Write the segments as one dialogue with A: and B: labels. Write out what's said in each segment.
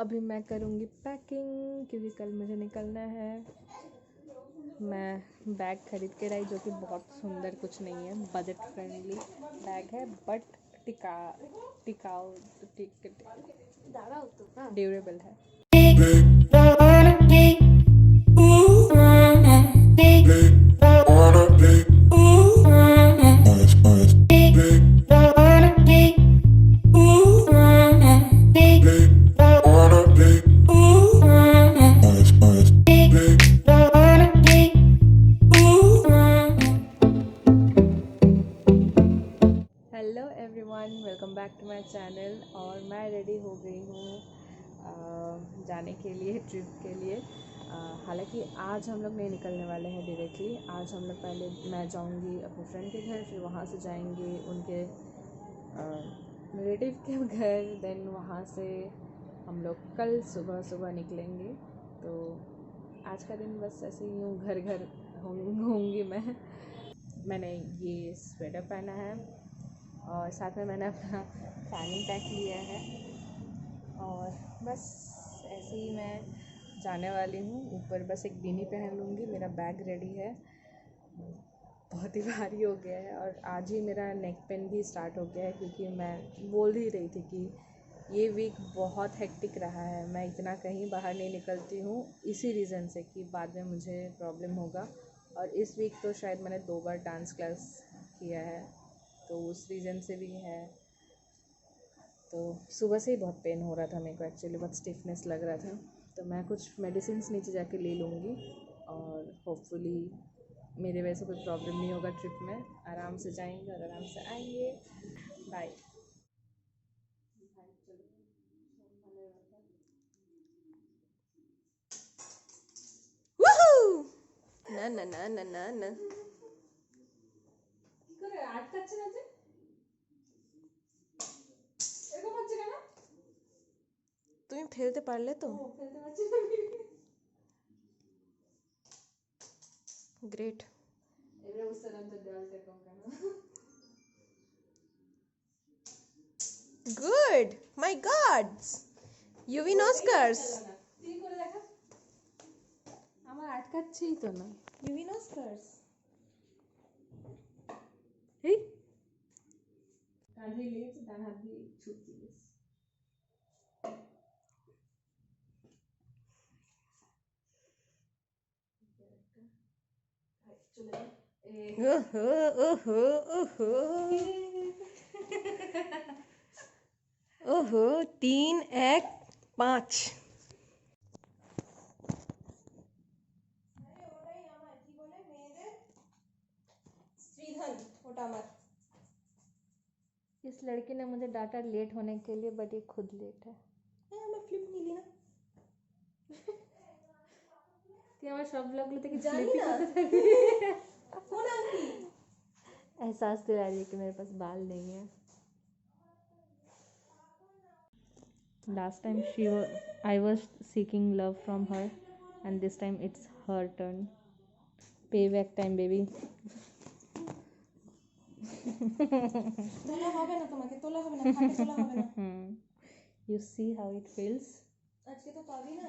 A: अभी मैं करूँगी पैकिंग क्योंकि कल मुझे निकलना है। मैं बैग खरीद के लाई जो कि बहुत सुंदर कुछ नहीं है, बजट फ्रेंडली बैग है बट टिकाऊ ड्यूरेबल है। Hello everyone, welcome back to my channel. और मैं रेडी हो गई हूँ जाने के लिए, ट्रिप के लिए। हालांकि आज हम लोग नहीं निकलने वाले हैं डायरेक्टली। आज हम लोग पहले मैं जाऊँगी अपने फ्रेंड के घर, फिर वहाँ से जाएंगे उनके रिलेटिव के घर, देन वहाँ से हम लोग कल सुबह निकलेंगे। तो आज का दिन बस ऐसे ही यूँ घर घर होंगी मैंने ये स्वेटर पहना है और साथ में मैंने अपना फैनिंग पैक लिया है और बस ऐसे ही मैं जाने वाली हूँ। ऊपर बस एक बीनी पहन लूँगी। मेरा बैग रेडी है, बहुत ही भारी हो गया है और आज ही मेरा नेक पेन भी स्टार्ट हो गया है क्योंकि मैं बोल ही रही थी कि ये वीक बहुत हेक्टिक रहा है। मैं इतना कहीं बाहर नहीं निकलती हूँ इसी रीज़न से कि बाद में मुझे प्रॉब्लम होगा। और इस वीक तो शायद मैंने 2 बार डांस क्लास किया है, तो उस रीज़न से भी है। तो सुबह से ही बहुत पेन हो रहा था मेरे को, एक्चुअली बहुत स्टिफनेस लग रहा था। तो मैं कुछ मेडिसिन नीचे जाके ले लूँगी और होपफुली मेरे वजह से कोई प्रॉब्लम नहीं होगा। ट्रिप में आराम से जाएंगे और आराम से आएंगे। बाय। ना ना ना ना ना ना তুমি ফেলতে পারলে তো? গ্রেট। গুড, মাই গডস, ইউভি নস্কার্স। আমার আটকাচ্ছেই তো না। ইউভি নস্কার্স এই কাঁধে লেগেছে, ডান হাত দিয়ে ছুটতে গেছে। ओहो ओहो ओहो ओहो 3 1 5। इस लड़की ने मुझे डांटा लेट होने के लिए, बट ये खुद लेट है। मैं फ्लिप नहीं ली ना। তুই আমার সব ব্লগগুলো থেকে স্লিপি করতে থাকবি। एहसास दिला रही है कि मेरे पास बाल नहीं है। Last time I was seeking love from her and this time it's her turn. Payback time baby. তোলা হবে না, তোমাকে তোলা হবে না, খাটে তোলা হবে না। You see how it feels? আজকে তো পাবি না।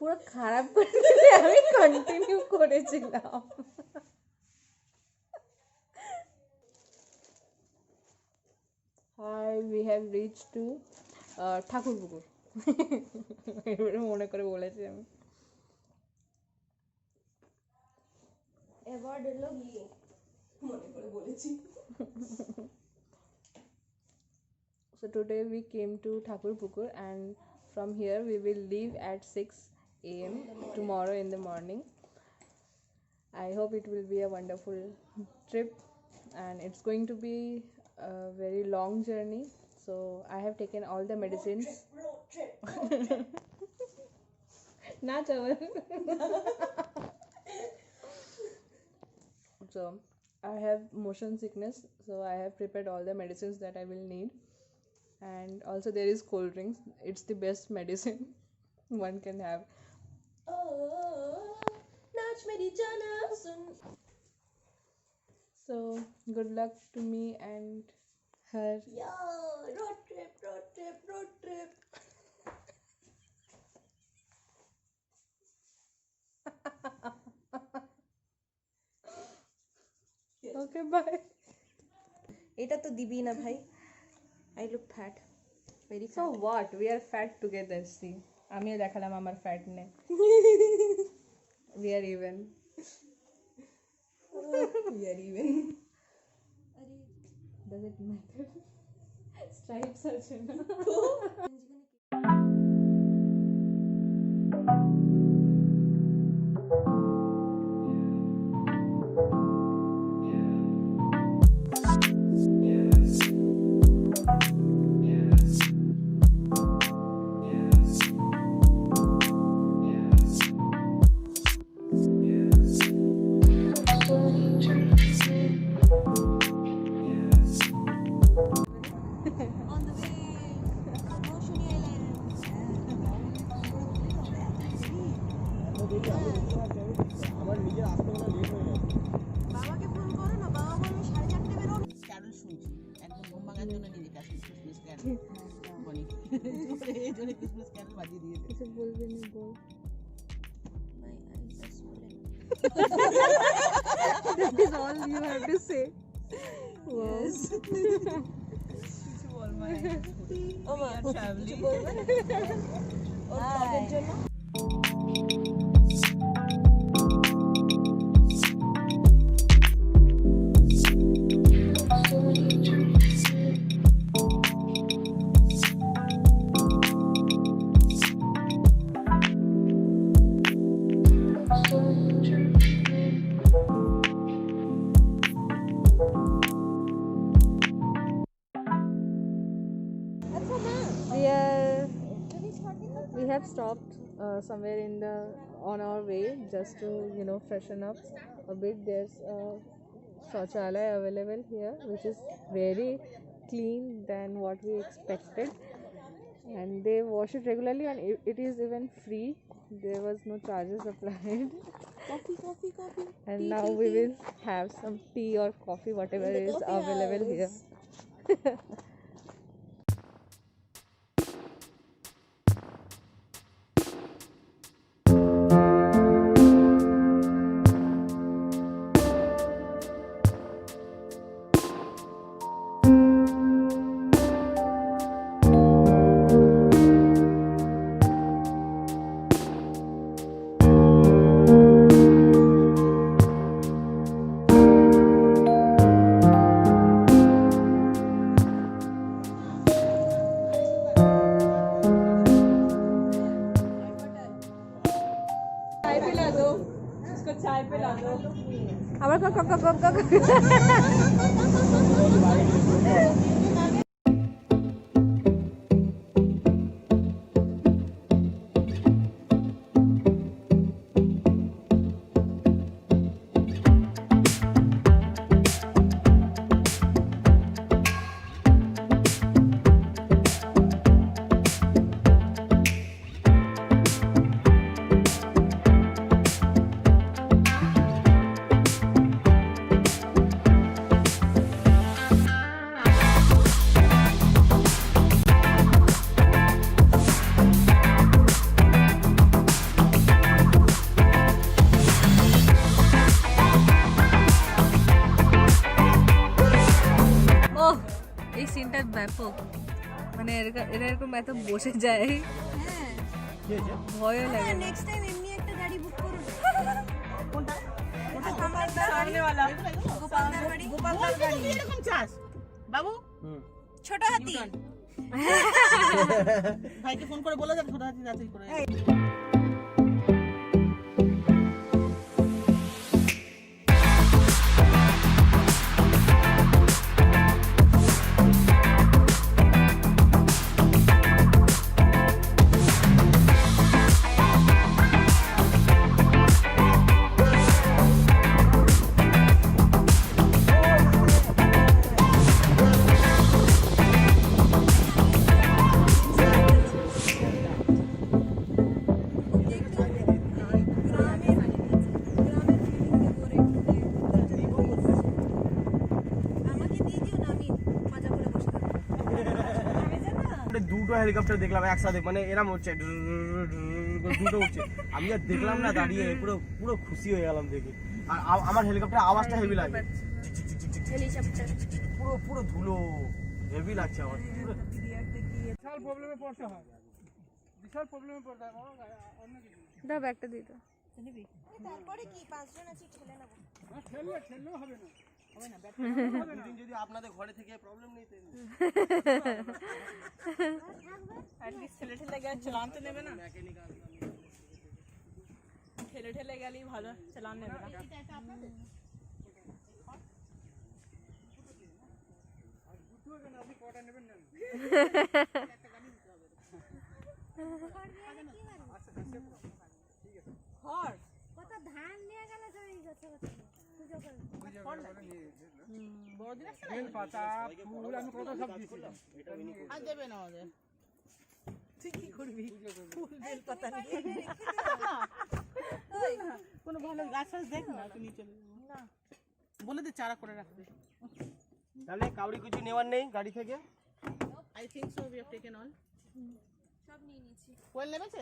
A: পুরো খারাপ করে দিলে আমি কন্টিনিউ করেছিলাম। Hi, we have reached to Thakurpukur. এবারে মনে করে বলেছি আমি।
B: এবার এলো গিয়ে মনে করে বলেছি।
A: So today we came to Thakurpukur and from here we will leave at 6 a.m. tomorrow in the morning. I hope it will be a wonderful trip and it's going to be a very long journey. So I have taken all the medicines.
B: Road trip.
A: Na chaval. So I have motion sickness, so I have prepared all the medicines that I will need. And also there is cold drinks. It's the best medicine one can have.
B: नाच मेरी जाना सुन।
A: So good luck to me and her.
B: Yo, road trip, road trip, road trip.
A: Okay, bye.
B: এটা তো দিবি না ভাই। I look fat. Very
A: So
B: fat.
A: what? We are fat together. See, আমিও দেখালাম আমার fat নেই. We are even.
B: We are even.
A: Does it matter? Stripes are na.
B: On the way, Moshuni
C: আমার নিজের আসতে মনে লেট হয়ে গেছে।
B: বাবাকে ফোন করো না, বাবা বলবে 4:30 বেরো।
D: ক্যারল শুনছি একদম ঘুম ভাঙার জন্য নিজেকে আসলে ক্রিসমাস ক্যারল বলি এই জন্য ক্রিসমাস ক্যারল বাজিয়ে দিয়েছে।
A: কিছু বলবি না বল।
B: My eyes are swollen.
A: That is all you have to say.
B: Yes.
D: কিছু বল মা
B: ও মা,
D: ফ্যামিলি
B: কিছু বলবে? ওর ব্লগের জন্য
A: We have stopped somewhere in the on our way just to freshen up a bit. There's a shauchalaya available here which is very clean than what we expected, and they wash it regularly and it is even free. There was no charges applied.
B: coffee.
A: And
B: Tea,
A: now
B: tea,
A: we
B: tea.
A: will have some tea or coffee, whatever
B: In the
A: is
B: coffee
A: available here.
B: house.
A: चाय पिला दो, उसको चाय पिला दो।
B: আবার cock cock cock cock
A: এরা এরকম এত বসে যায়
B: হ্যাঁ
C: কি হয়েছে?
A: ভয়ও লাগে না।
B: নেক্সট টাইম এমনি একটা গাড়ি বুক করুন
D: কোনটা
B: সামনে वाला গোপালদার বাড়ি
D: গোপালদার গাড়ি এরকম চাস বাবু
C: হুম।
B: ছোট হাতি
D: U-turn। ভাইকে ফোন করে বলে দেন ছোট হাতি তাড়াতাড়ি করে
B: আমাকে দিয়ে দিও না আমি মজা করে বসে থাকবো
C: আমরা দুটো হেলিকপ্টার দেখলাম একসাথে, মানে এরম হচ্ছে দুটো উঠছে। আমি আর দেখলাম না, দাঁড়িয়ে পুরো পুরো খুশি হয়ে গেলাম দেখে। আর আমার হেলিকপ্টার আওয়াজটা হেভি লাগে,
B: হেলিকপ্টার
C: পুরো পুরো ধুলো, হেভি লাগছে আমার।
E: বিশাল প্রবলেমে পড়তে হয়, বিশাল প্রবলেমে পড়তে হয় অন্য কিছু না।
A: দাও ব্যাগটা দিয়ে দাও।
B: তারপরে কি পাঁচজন আছি ঠেলে নেব
E: ঠেললেও হবে না।
C: দুদিন যদি আপনাদের ঘরে থেকে প্রবলেম নেই তো
D: ঠেলে ঠেলে গেলে চালান তো নেবে না ঠেলে ঠেলে গেলেই ভালো চালান নেবে না
B: কত ধান নিয়ে গেলে তো এই গেছে পুজো করে
D: বড়দিন আসছে
E: বেল পাতা ফুল আমি কত সব দিয়েছি।
D: আর দেবে না আমাদের তুই কি করবি ফুল বেল পাতা নিয়ে কোনো ভালো গাছ ফাছ দেখ না তুই নিয়ে চলে না বলে দে চারা করে রাখবে
C: তাহলে কাউরি কিছু নেওয়ার নেই গাড়ি থেকে?
D: I think so we have taken all
B: সব নিয়ে নিয়েছি
D: कोयल लेवे से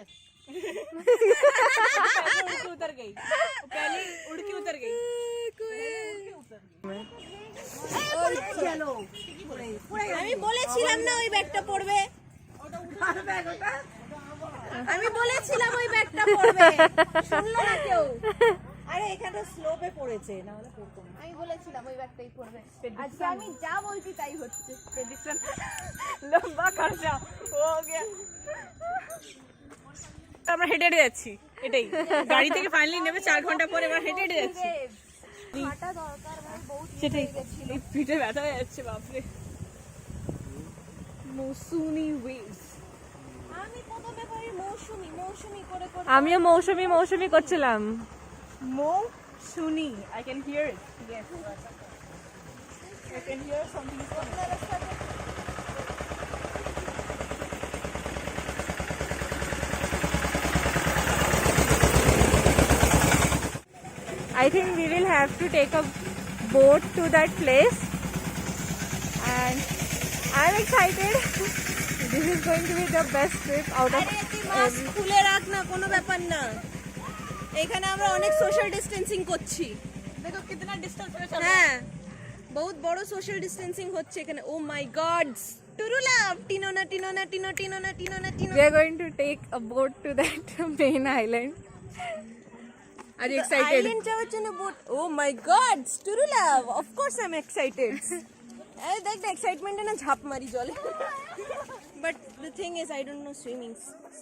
D: उतर गई पहले उड़ के उतर गई
B: আমি বলেছিলাম না ওই ব্যাগটা পড়বে আমি বলেছিলাম ওই ব্যাগটা পড়বে শুনলো না কেউ আরে এখানে স্লোপে পড়েছে না হলে পড়তো না আমি বলেছিলাম ওই ব্যাগটাই পড়বে আজকে আমি যা বলছি তাই হচ্ছে
D: प्रेडिक्शन लंबा खर्चा हो गया আমরা হেঁটে হেঁটে যাচ্ছি এটাই গাড়ি থেকে ফাইনালি নেবে 4 ঘন্টা পরে এবার হেঁটে হেঁটে যাচ্ছি
B: হাঁটা দরকার ভাই বহুত
D: সেটাই এই পিঠে ব্যথা হয়ে যাচ্ছে বাপরে মৌসুমি ওয়েভস
B: আমি প্রথমে করি মৌসুমি মৌসুমি করে করে
A: আমিও মৌসুমি করছিলাম।
D: মৌসুমি I can hear it yes I can hear something is coming
A: I think we will have to take a boat to that place and I'm excited. This is going to be the best trip out of
B: আরে তুই mask খুলে রাখ না কোনো ব্যাপার না এখানে আমরা অনেক সোশ্যাল ডিস্টেন্সিং করছি
D: देखो कितना डिस्टेंस में चल
B: হ্যাঁ বহুত বড় সোশ্যাল ডিস্টেন্সিং হচ্ছে এখানে ও মাই গড টুরুলা টিনোনা টিনোনা টিনো টিনোনা টিনোনা টিনো
A: we are going to take a boat to that main island. Are you excited?
B: Island যাওয়ার জন্য বোট ও মাই গড টুরুলা of course I am excited এই দেখ দেখ এক্সাইটমেন্টে না ঝাঁপ মারি জলে but the thing is I don't know swimming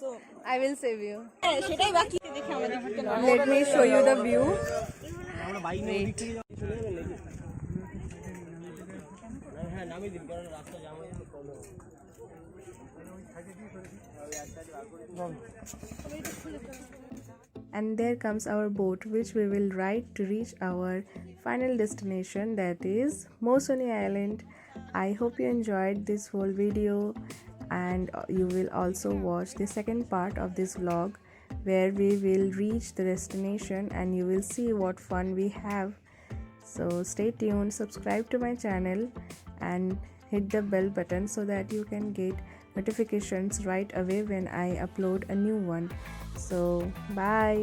B: so
A: I will save you.
B: সেটাই বাকি
D: देखिए हमारे
A: Let me show you the view.
C: আমরা বাইক নিয়ে ওদিক থেকে চলে যাবেন নাকি? হ্যাঁ নামিয়ে দিন, কারণ রাস্তা জ্যাম হয়ে যাবে, প্রবলেম হবে।
A: And there comes our boat, which we will ride to reach our final destination, that is Mosoni Island. I hope you enjoyed this whole video, and you will also watch the second part of this vlog where we will reach the destination and you will see what fun we have. So stay tuned, subscribe to my channel and hit the bell button so that you can get notifications right away when I upload a new one. So bye.